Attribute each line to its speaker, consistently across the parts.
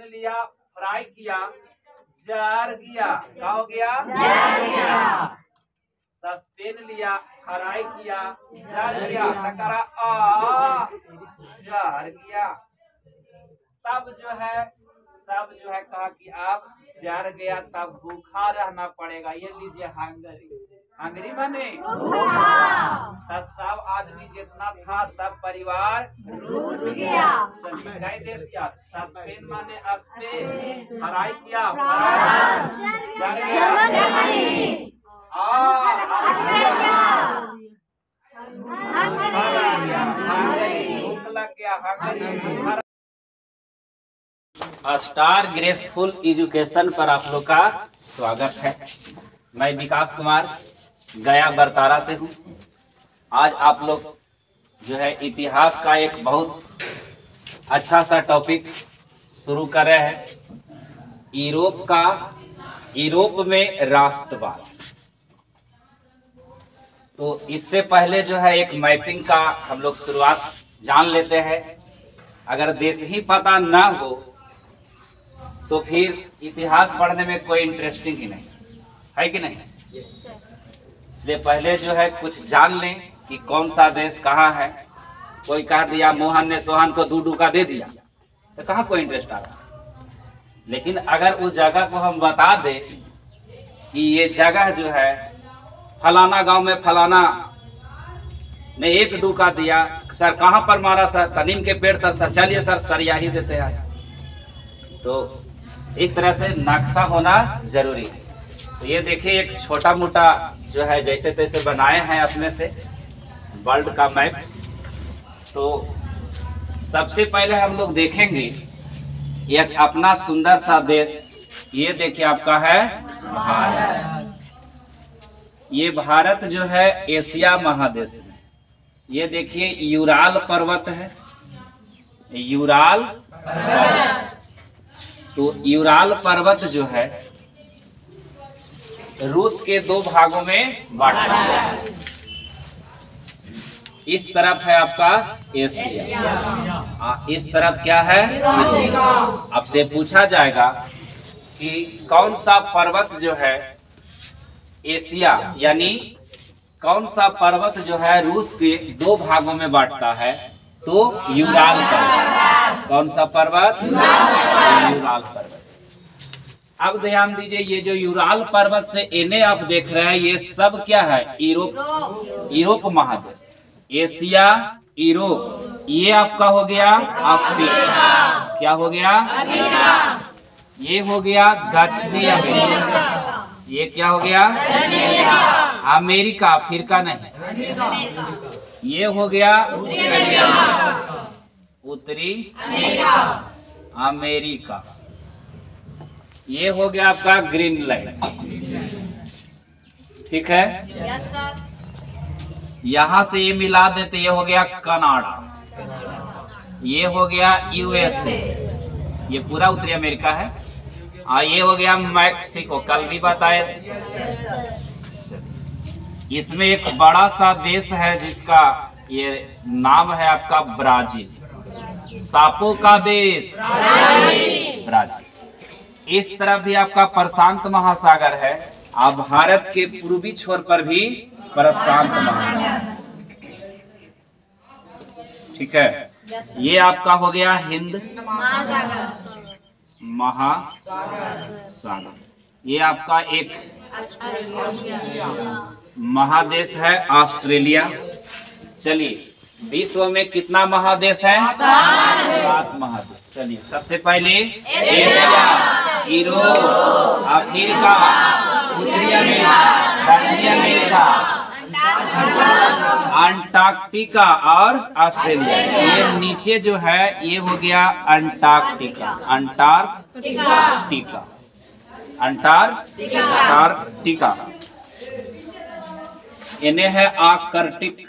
Speaker 1: सस्पेन लिया, फ्राई किया, जार गया। क्या हो गया? जार गया। सस्पेन लिया, फ्राई किया, जार गया। टकरा जार गया। तब जो है कहा कि आप जार गया तब भूखा रहना पड़ेगा। ये लीजिए हंगरी बने सब आदमी जितना था सब परिवार रूस गया। सस्पेन माने अस्पेन, फ्राई किया, जार गया, भूख लग गया। स्टार ग्रेसफुल एजुकेशन पर आप लोग का स्वागत है। मैं विकास कुमार गया बरतारा से हूँ। आज आप लोग जो है इतिहास का एक बहुत अच्छा सा टॉपिक शुरू कर रहे हैं। यूरोप में राष्ट्रवाद। तो इससे पहले जो है एक मैपिंग का हम लोग शुरुआत जान लेते हैं। अगर देश ही पता ना हो तो फिर इतिहास पढ़ने में कोई इंटरेस्टिंग ही नहीं है कि नहीं। इसलिए पहले जो है कुछ जान लें कि कौन सा देश कहाँ है। कोई कह दिया मोहन ने सोहन को 2 डूका दे दिया तो कहाँ कोई इंटरेस्ट आ रहा। लेकिन अगर उस जगह को हम बता दें कि ये जगह जो है फलाना गांव में फलाना ने 1 डूका दिया, सर कहाँ पर मारा सर, नीम के पेड़ तर सर, चलिए सर सरिया ही देते हैं आज। तो इस तरह से नक्शा होना जरूरी है। तो ये देखिए एक छोटा मोटा जो है जैसे तैसे बनाए हैं अपने से वर्ल्ड का मैप। तो सबसे पहले हम लोग देखेंगे एक अपना सुंदर सा देश। ये देखिए आपका है भारत। ये भारत जो है एशिया महादेश में। ये देखिए यूराल पर्वत है, यूराल पर्वत। तो यूराल पर्वत जो है रूस के 2 भागों में बांटा है। इस तरफ है आपका एशिया, इस तरफ क्या है। आपसे पूछा जाएगा कि कौन सा पर्वत जो है एशिया यानी कौन सा पर्वत जो है रूस के 2 भागों में बांटता है, तो यूराल पर्वत। कौन सा पर्वत? यूराल पर्वत। अब ध्यान दीजिए ये जो यूराल पर्वत से इन्हें आप देख रहे हैं ये सब क्या है? यूरोप महादेश। एशिया, यूरोप, ये आपका हो गया अफ्रीका। क्या हो गया? ये हो गया दक्षिणी अमेरिका। ये क्या हो गया? अमेरिका, अफ्रीका नहीं। ये हो गया उत्तरी अमेरिका। ये हो गया आपका ग्रीनलैंड। ठीक है। यहाँ से ये मिला देते, ये हो गया कनाडा। ये हो गया यूएसए, ये पूरा उत्तरी अमेरिका है। ये हो गया मैक्सिको, कल भी बताए थे। इसमें एक बड़ा सा देश है जिसका ये नाम है आपका ब्राजील। सांपों का देश ब्राजील। इस तरफ भी आपका प्रशांत महासागर है। आप भारत के पूर्वी छोर पर भी प्रशांत महासागर। ठीक है। ये आपका हो गया हिंद महासागर। ये आपका एक महादेश है ऑस्ट्रेलिया। चलिए विश्व में कितना महादेश है? 7 महादेश। चलिए सबसे पहले एशिया, यूरोप, अफ्रीका, उत्तरी अमेरिका, दक्षिणी अमेरिका, अंटार्कटिका और ऑस्ट्रेलिया। ये नीचे जो है ये हो गया अंटार्कटिका। अंटार्कटिका इन्हें है आर्कटिक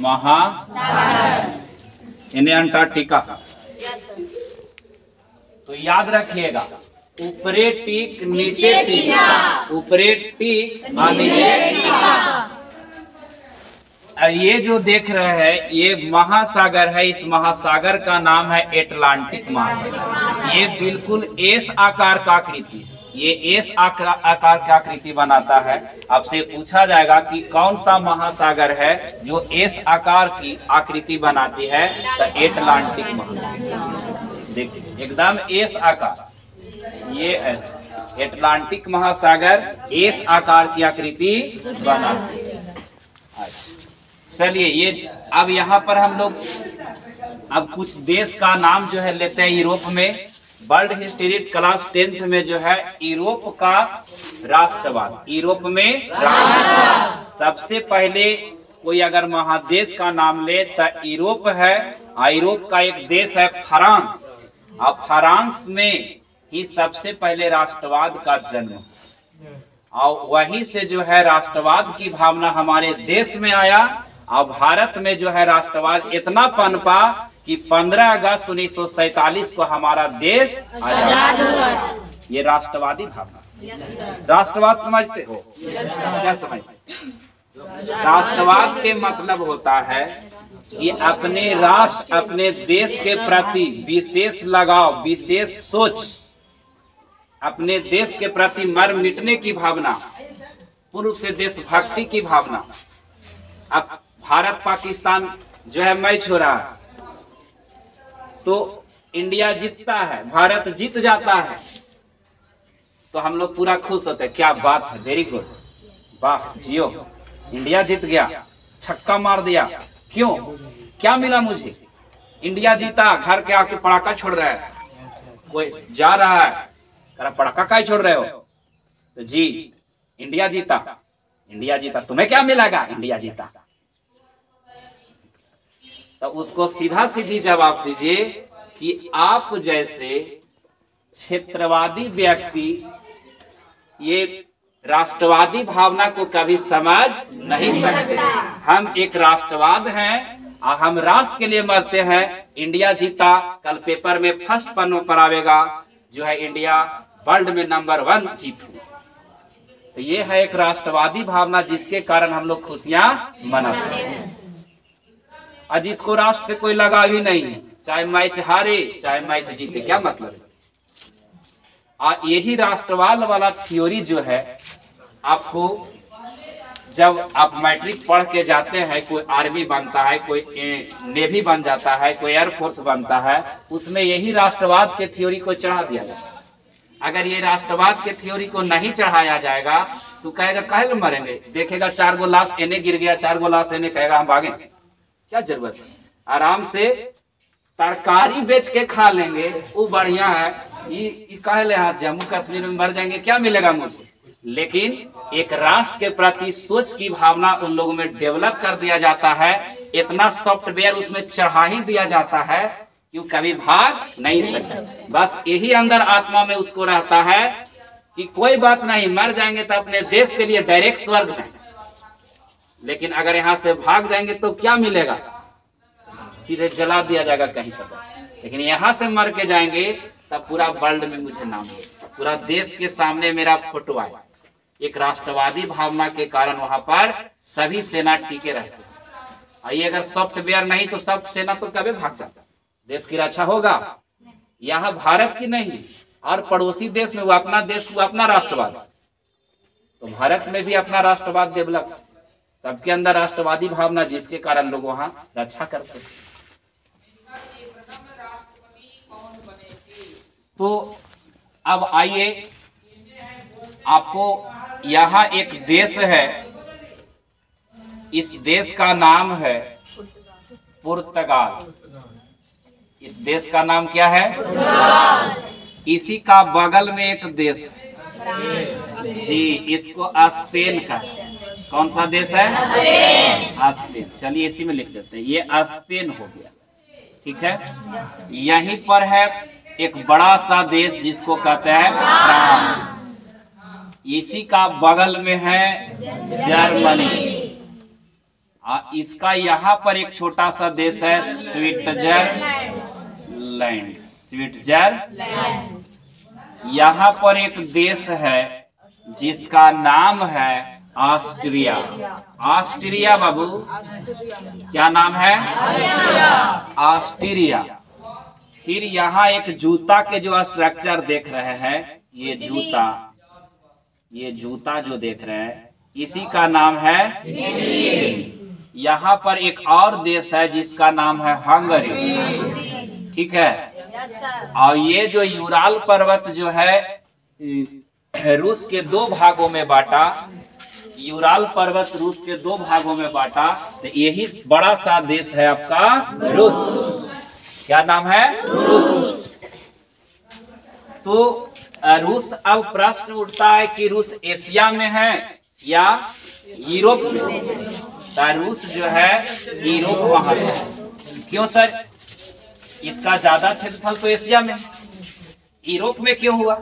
Speaker 1: महासागर। इन्हें अंटार्कटिका। तो याद रखिएगा ऊपरे टिक नीचे टिक, ऊपरे टिक और नीचे टिक। ये जो देख रहे हैं ये महासागर है। इस महासागर का नाम है एटलांटिक महासागर। ये बिल्कुल एस आकार का आकृति है। ये एस आकार की आकृति बनाता है। आपसे पूछा जाएगा कि कौन सा महासागर है जो एस आकार की आकृति बनाती है, तो एटलांटिक महासागर। देखिए एकदम एस आकार, ये ऐसा एटलांटिक महासागर एस आकार की आकृति बनाती है। चलिए ये अब यहाँ पर हम लोग अब कुछ देश का नाम जो है लेते हैं। यूरोप में वर्ल्ड हिस्ट्री क्लास 10th में जो है यूरोप का राष्ट्रवाद, यूरोप में राष्ट्रवाद। सबसे पहले कोई अगर महादेश का नाम ले तो यूरोप है। यूरोप का एक देश है फ्रांस, और फ्रांस में ही सबसे पहले राष्ट्रवाद का जन्म, और वहीं से जो है राष्ट्रवाद की भावना हमारे देश में आया। और भारत में जो है राष्ट्रवाद इतना पनपा कि 15 अगस्त 1947 को हमारा देश आजाद हुआ। ये राष्ट्रवादी भावना। राष्ट्रवाद समझते हो? क्या समझते? राष्ट्रवाद के मतलब होता है कि अपने राष्ट्र, अपने देश के प्रति विशेष लगाव, विशेष सोच, अपने देश के प्रति मर मिटने की भावना, पूर्ण रूप से देशभक्ति की भावना। अब भारत पाकिस्तान जो है मैच हो रहा है तो इंडिया जीतता है, भारत जीत जाता है तो हम लोग पूरा खुश होते हैं। क्या बात है, वेरी गुड, वाह जियो, इंडिया जीत गया, छक्का मार दिया। क्यों, क्या मिला मुझे? इंडिया जीता, घर के आके पटाखा छोड़ रहा है, कोई जा रहा है पटाखा का छोड़ रहे हो, तो जी इंडिया जीता, इंडिया जीता, तुम्हें क्या मिलेगा? इंडिया जीता। तो उसको सीधा सीधी जवाब दीजिए कि आप जैसे क्षेत्रवादी व्यक्ति ये राष्ट्रवादी भावना को कभी समझ नहीं सकते। हम एक राष्ट्रवाद हैं और हम राष्ट्र के लिए मरते हैं। इंडिया जीता, कल पेपर में फर्स्ट पन्नों पर आवेगा जो है इंडिया वर्ल्ड में नंबर 1 जीत हुआ। तो ये है एक राष्ट्रवादी भावना जिसके कारण हम लोग खुशियां मनाते हैं। और जिसको राष्ट्र से कोई लगाव ही नहीं है, चाहे मैच हारे चाहे मैच जीते, क्या मतलब है? और यही राष्ट्रवाद वाला थ्योरी जो है आपको जब आप मैट्रिक पढ़ के जाते हैं, कोई आर्मी बनता है, कोई नेवी बन जाता है, कोई एयरफोर्स बनता है, उसमें यही राष्ट्रवाद के थ्योरी को चढ़ा दिया जाता है। अगर ये राष्ट्रवाद के थ्योरी को नहीं चढ़ाया जाएगा तो कहेगा काहे मरेंगे, देखेगा 4 गो लाश एने गिर गया, 4 गो लाश एने, कहेगा हम भागें, क्या जरूरत है, आराम से तरकारी बेच के खा लेंगे, वो बढ़िया है। ये कहे ले हाथ जम्मू कश्मीर में मर जाएंगे, क्या मिलेगा मुझे? लेकिन एक राष्ट्र के प्रति सोच की भावना उन लोगों में डेवलप कर दिया जाता है, इतना सॉफ्टवेयर उसमें चढ़ा ही दिया जाता है कि कभी भाग नहीं सकता। बस यही अंदर आत्मा में उसको रहता है कि कोई बात नहीं, मर जाएंगे तो अपने देश के लिए डायरेक्ट स्वर्ग जाएंगे, लेकिन अगर यहाँ से भाग जाएंगे तो क्या मिलेगा? सीधे जला दिया जाएगा कहीं पर। लेकिन यहाँ से मर के जाएंगे तब पूरा वर्ल्ड में मुझे नाम है, पूरा देश के सामने मेरा फोटो आए। एक राष्ट्रवादी भावना के कारण वहां पर सभी सेना टिके रहते हैं। और ये अगर सॉफ्टवेयर नहीं तो सब सेना तो कभी भाग जाता, देश की रक्षा होगा। यहाँ भारत की नहीं और पड़ोसी देश में वो अपना देश, वो अपना राष्ट्रवाद, तो भारत में भी अपना राष्ट्रवाद डेवलप, सबके अंदर राष्ट्रवादी भावना, जिसके कारण लोग वहां रक्षा करते हैं। तो अब आइए, आपको यहाँ एक देश है, इस देश का नाम है पुर्तगाल। इस देश का नाम क्या है? इसी का बगल में एक देश है जी, इसको स्पेन का। कौन सा देश है? स्पेन। चलिए इसी में लिख देते हैं, ये स्पेन हो गया, ठीक है। यहीं पर है एक बड़ा सा देश जिसको कहते हैं फ्रांस। इसी का बगल में है जर्मनी। इसका यहाँ पर एक छोटा सा देश है स्विट्जरलैंड। स्विट्जरलैंड। यहाँ पर एक देश है जिसका नाम है ऑस्ट्रिया। ऑस्ट्रिया बाबू, क्या नाम है? ऑस्ट्रिया। फिर यहाँ एक जूता के जो स्ट्रक्चर देख रहे हैं, ये जूता जो देख रहे हैं, इसी का नाम है। यहाँ पर एक और देश है जिसका नाम है हंगरी, ठीक है। और ये जो यूराल पर्वत जो है रूस के 2 भागों में बांटा, यूराल पर्वत रूस के 2 भागों में बांटा, तो यही बड़ा सा देश है आपका रूस। क्या नाम है? रूस। तो रूस, अब प्रश्न उठता है कि रूस एशिया में है या यूरोप में? तो रूस जो है यूरोप वहां है। क्यों सर? इसका ज्यादा क्षेत्रफल तो एशिया में, यूरोप में क्यों हुआ?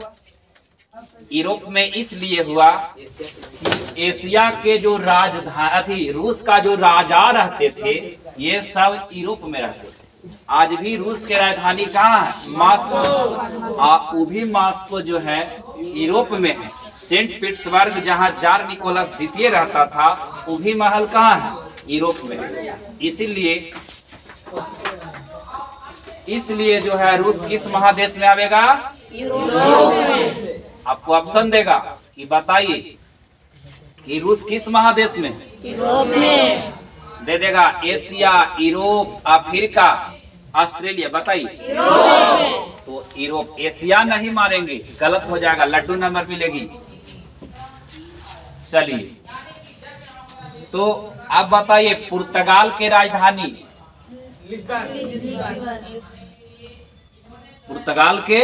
Speaker 1: यूरोप में इसलिए हुआ कि एशिया के जो राजधानी, रूस का जो राजा रहते थे, ये सब यूरोप में रहते थे। आज भी रूस की राजधानी कहाँ है? मॉस्को। वो भी मॉस्को जो है यूरोप में है। सेंट पीटर्सबर्ग जहाँ जार निकोलस द्वितीय रहता था, वो भी महल कहाँ है? यूरोप में। इसलिए जो है रूस किस महादेश में आवेगा? यूरोप में। आपको ऑप्शन देगा कि बताइए कि रूस किस महादेश में? यूरोप में। दे देगा एशिया, यूरोप, अफ्रीका, ऑस्ट्रेलिया, बताइए। तो यूरोप, एशिया नहीं मारेंगे, गलत हो जाएगा, लड्डू नंबर मिलेगी। चलिए, तो अब बताइए पुर्तगाल के राजधानी? पुर्तगाल के?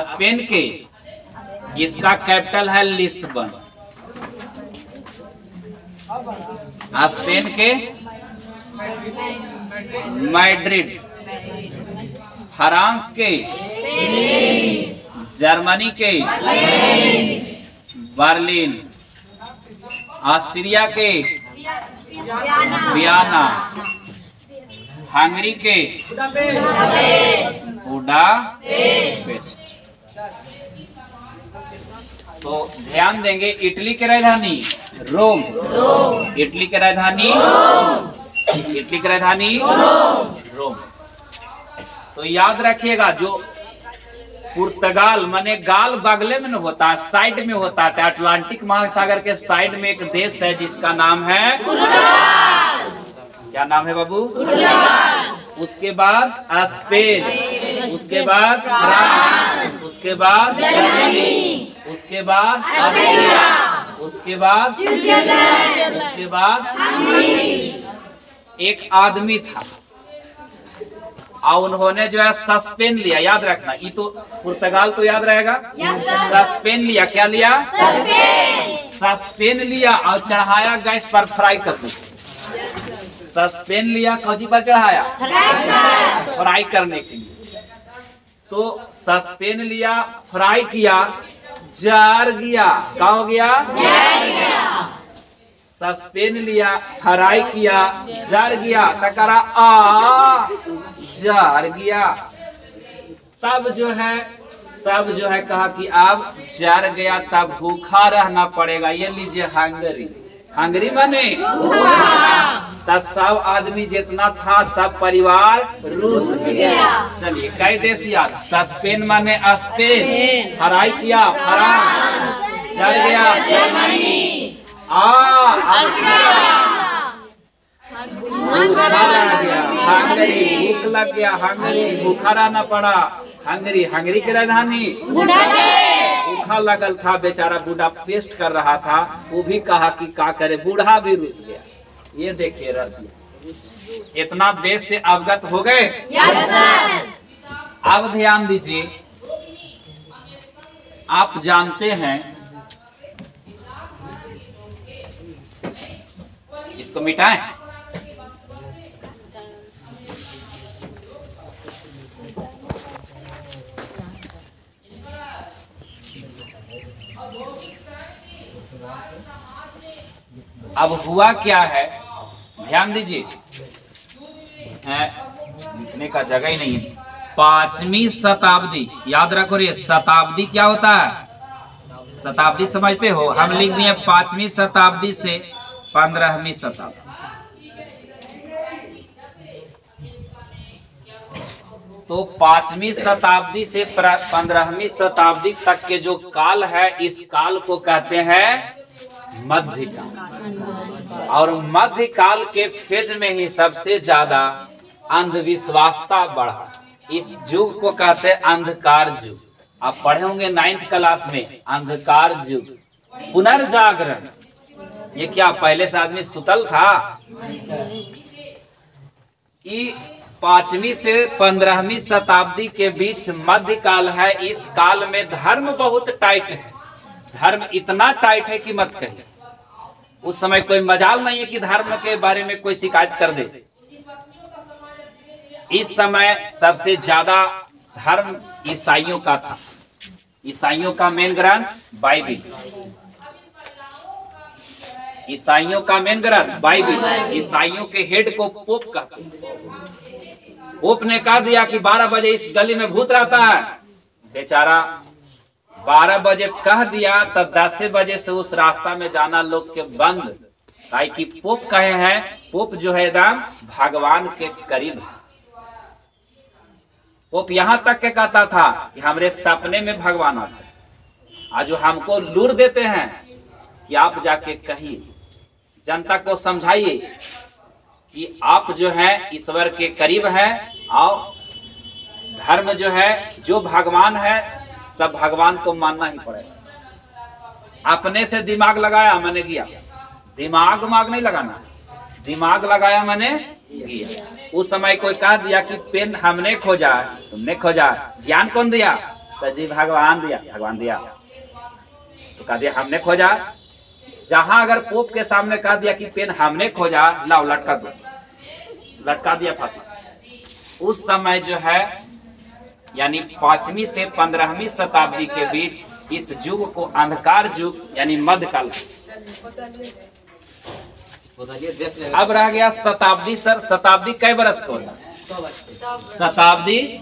Speaker 1: स्पेन के? इसका कैपिटल है लिस्बन। स्पेन के मैड्रिड, फ्रांस के, जर्मनी के बर्लिन, ऑस्ट्रिया के वियना, हंगरी के बुडापेस्ट। तो ध्यान देंगे, इटली की राजधानी रोम। इटली की राजधानी रोम। तो याद रखिएगा, जो पुर्तगाल माने गाल बगले में न होता है, साइड में होता है। अटलांटिक महासागर के साइड में एक देश है जिसका नाम है क्या नाम है बाबू? उसके बाद स्पेन, उसके बाद फ्रांस, उसके बाद जर्मनी, उसके बाद ऑस्ट्रिया, उसके बाद स्विट्जरलैंड, उसके बाद एक आदमी था और उन्होंने जो है सस्पेन लिया। याद रखना, ये तो पुर्तगाल तो याद रहेगा। सस्पेन लिया, क्या लिया? सस्पेन लिया और चढ़ाया गैस पर फ्राई कर दो। सस्पेन लिया, कौजी पर चढ़ाया? फ्राई करने के लिए। तो सस्पेन लिया, फ्राई किया, जार गया। क्या हो गया? सस्पेन लिया, फ्राई किया, जार गया, तकरा जार गया। तब जो है सब जो है कहा कि अब जार गया, तब भूखा रहना पड़ेगा। ये लीजिए हंगरी। हंगरी माने तब सब आदमी जितना था, सब परिवार रूस गया। चलिए कई देश याद। सस्पेन माने स्पेन, फ्राई किया फ्रांस, जार गया जर्मनी, हंगरी, भूख लग गया हंगरी, भूखा रहना पड़ा हंगरी। हंगरी की राजधानी भूखा लगल था, बेचारा बुडापेस्ट कर रहा था। वो भी कहा कि क्या करे, बूढ़ा भी रुस गया। ये देखिए रसिया, इतना देश से अवगत हो गए। अब ध्यान दीजिए, आप जानते हैं, इसको मिटाएं। अब हुआ क्या है, ध्यान दीजिए, लिखने का जगह ही नहीं है। 5वीं शताब्दी, याद रखो रे, शताब्दी क्या होता है? शताब्दी समझते हो? हम लिख दिए 5वीं शताब्दी से 15वीं शताब्दी। तो 5वीं शताब्दी से 15वीं शताब्दी तक के जो काल है, इस काल को कहते हैं मध्यकाल। और मध्यकाल के फेज में ही सबसे ज्यादा अंधविश्वासता बढ़ा। इस युग को कहते हैं अंधकार युग। आप पढ़े होंगे 9th क्लास में, अंधकार युग, पुनर्जागरण। ये क्या पहले से आदमी सुतल था? ये 5वीं से 15वीं शताब्दी के बीच मध्यकाल है। इस काल में धर्म बहुत टाइट है। धर्म इतना टाइट है कि मत कहिए। उस समय कोई मजाल नहीं है कि धर्म के बारे में कोई शिकायत कर दे। इस समय सबसे ज्यादा धर्म ईसाइयों का था। ईसाइयों का मेन ग्रंथ बाइबिल। ईसाइयों का मेन ग्रंथ बाइबिल। ईसाइयों के हेड को पोप कहते हैं। पोप ने कह दिया कि 12 बजे इस गली में भूत रहता है। बेचारा 12 बजे कह दिया, तो 10 बजे से उस रास्ता में जाना लोग के बंद। काहे कि पोप कहे हैं, पोप जो है एकदम भगवान के करीब है। पोप यहाँ तक के कहता था कि हमरे सपने में भगवान आते हैं। आज जो हमको लूर देते हैं कि आप जाके कहिए, जनता को समझाइए कि आप जो है ईश्वर के करीब हैं। और धर्म जो है, जो भगवान है, सब भगवान को मानना ही पड़ेगा। अपने से दिमाग लगाया मैंने गया। दिमाग नहीं लगाना, दिमाग लगाया मैंने गया। उस समय कोई कह दिया कि पेन हमने खोजा, तुमने खोजा, ज्ञान कौन दिया? तो जी भगवान दिया। भगवान दिया तो कह दिया हमने खोजा। जहां अगर पोप के सामने कह दिया कि पेन हमने खोजा, लाओ लटका दो, लटका दिया फांसी। उस समय जो है, यानी 5वीं से 15वीं शताब्दी के बीच इस युग को अंधकार युग यानी मध्यकाल। अब रह गया शताब्दी। सर शताब्दी कै बरस का होता है? शताब्दी